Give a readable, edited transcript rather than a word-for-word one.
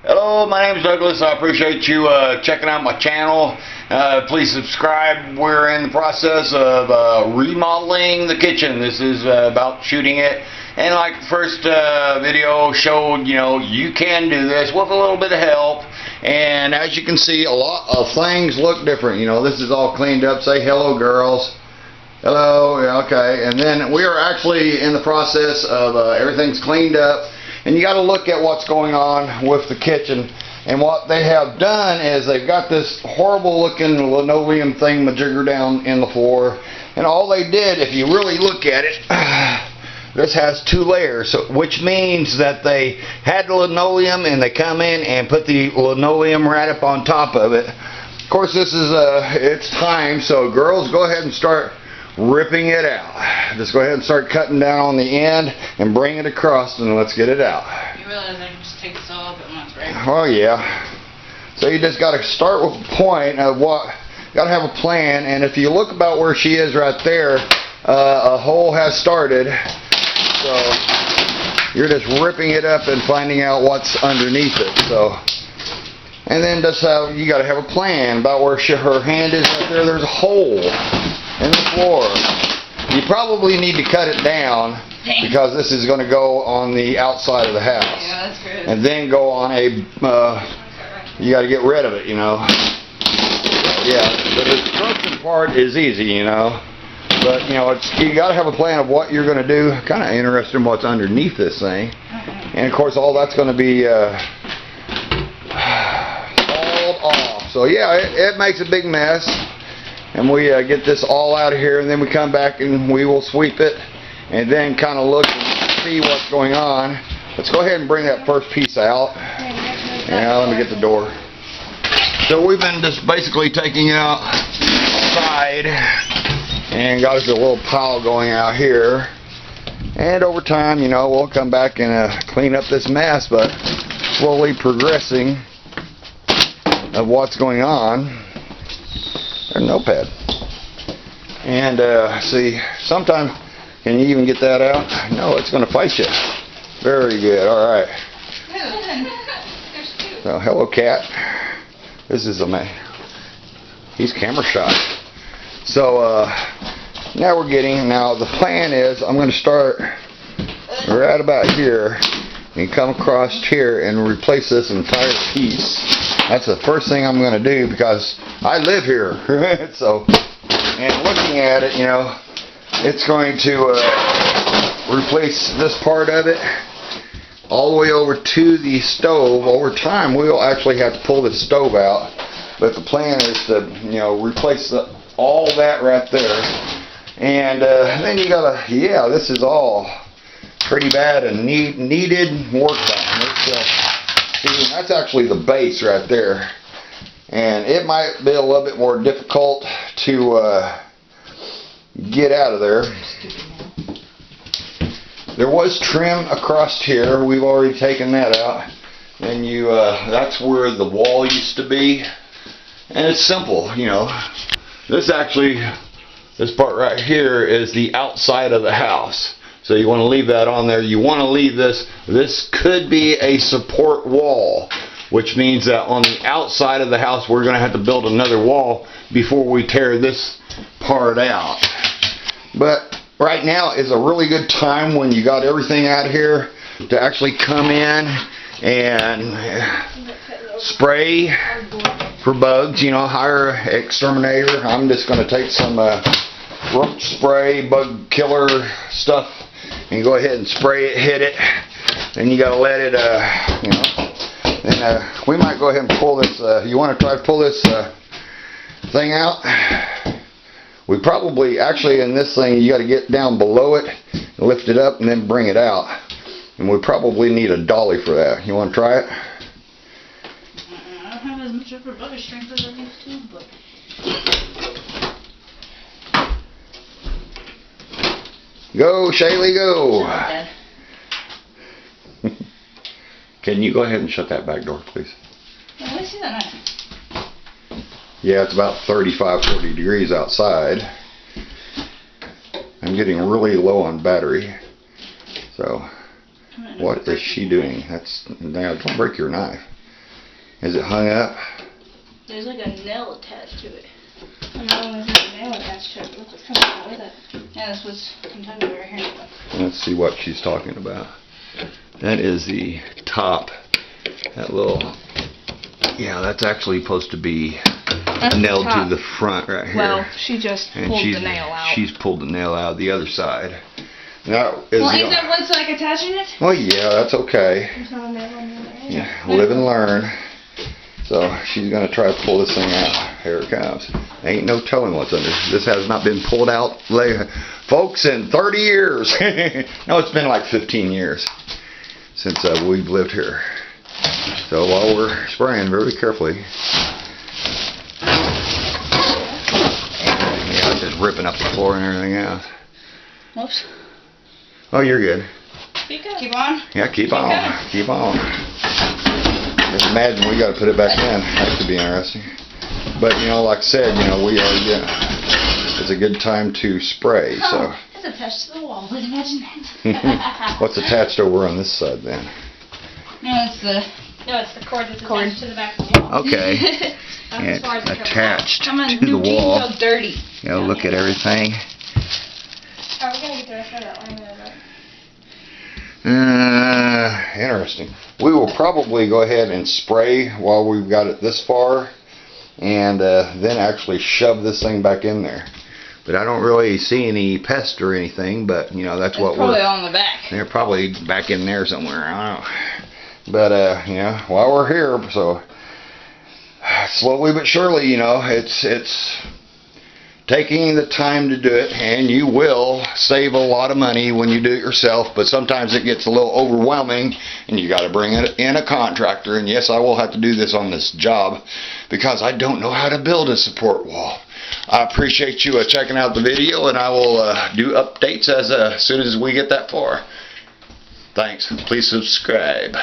Hello, my name is Douglas. I appreciate you checking out my channel. Please subscribe. We're in the process of remodeling the kitchen. This is about shooting it. And like the first video showed, you can do this with a little bit of help. And as you can see, a lot of things look different. This is all cleaned up. Say hello, girls. Hello. Yeah, okay. And then we are actually in the process of everything's cleaned up. And you got to look at what's going on with the kitchen. And what they have done is they've got this horrible looking linoleum thing majigger down in the floor. And all they did, if you really look at it, this has 2 layers, which means that they had the linoleum and they come in and put the linoleum right up on top of it. Of course, this is it's time, so girls, go ahead and start ripping it out. Just go ahead and start cutting down on the end and bring it across, and let's get it out. You realize I can just take this all up at once, right? Oh yeah. So you just got to start with the point of what. Got to have a plan, and if you look about where she is right there, a hole has started. So you're just ripping it up and finding out what's underneath it. So, and then just you got to have a plan about where her hand is right there. There's a hole in the floor. You probably need to cut it down because this is going to go on the outside of the house. Yeah, that's good. And then go on a, you got to get rid of it, Yeah, the destruction part is easy, But, you got to have a plan of what you're going to do. Kind of interested in what's underneath this thing. And, of course, all that's going to be hauled off. So, yeah, it makes a big mess. And we get this all out of here, and then we come back and we will sweep it and then kind of look and see what's going on. Let's go ahead and bring that first piece out. Yeah, let me get the door. So we've been just basically taking out side and got us a little pile going out here. And over time, we'll come back and clean up this mess, but slowly progressing of what's going on. There's a notepad. And see, sometimes, can you even get that out? No, it's going to fight you. Very good. All right. So, hello, cat. This is a man. He's camera shy. So now the plan is I'm going to start right about here and come across here and replace this entire piece. That's the first thing I'm going to do because I live here. So, and looking at it, it's going to replace this part of it all the way over to the stove. Over time, we'll actually have to pull the stove out, but the plan is to, replace all that right there. And then you gotta, this is all pretty bad and needed work done. See, that's actually the base right there. And it might be a little bit more difficult to get out of there. There was trim across here. We've already taken that out. And that's where the wall used to be. And it's simple, This part right here is the outside of the house. So you want to leave that on there. You want to leave this. This could be a support wall, which means that on the outside of the house we're going to have to build another wall before we tear this part out. But right now is a really good time when you got everything out of here to actually come in and spray for bugs. Hire an exterminator. I'm just going to take some roach spray, bug killer stuff, and go ahead and spray it, hit it. Then you got to let it, and we might go ahead and pull this. You want to try to pull this thing out? We probably, actually in this thing, you got to get down below it, lift it up, and then bring it out. And we probably need a dolly for that. You want to try it? I don't have as much upper body strength as I used to, but... Go, Shaylee, go! Dad. Can you go ahead and shut that back door, please? Yeah, let me see that night. Yeah, it's about 35, 40 degrees outside. I'm getting really low on battery. So, what is she doing? Now, don't break your knife. Is it hung up? There's like a nail attached to it. I know there's a nail attached to it. Look what's coming out with it. Yeah, that's what's contended right here. Let's see what she's talking about. That is the top. That little, yeah, that's actually supposed to be nailed to the front right here. Well, she just pulled the nail out. She's pulled the nail out the other side. Now, well, ain't that what's like attaching it? Well, yeah, that's okay. There's not a nail on the other end. Yeah, live and learn. So she's gonna try to pull this thing out. Here it comes. Ain't no telling what's under. This has not been pulled out, folks, in 30 years. No, it's been like 15 years since we've lived here. So while we're spraying very carefully, yeah, it's just ripping up the floor and everything else. Whoops. Oh, you're good. Keep on. Yeah, keep on. Keep on. Just imagine we got to put it back in. That could be interesting. But you know, like I said, you know, we are. It's a good time to spray. So. It's attached to the wall. But imagine that. What's attached over on this side then? No, it's the cord that's attached to the back of the wall. Okay. That's as far as it attached goes. to the wall. So dirty. You know, look at everything. Are we gonna get the rest of that line? Interesting. We will probably go ahead and spray while we've got it this far, and then actually shove this thing back in there. But I don't really see any pests or anything. But you know, that's what we're. Probably on the back. They're probably back in there somewhere. I don't know. But you know, while we're here, so slowly but surely, you know, it's taking the time to do it, and you will save a lot of money when you do it yourself, but sometimes it gets a little overwhelming and you got to bring it in a contractor. And yes, I will have to do this on this job because I don't know how to build a support wall. I appreciate you checking out the video, and I will do updates as soon as we get that far. Thanks. Please subscribe.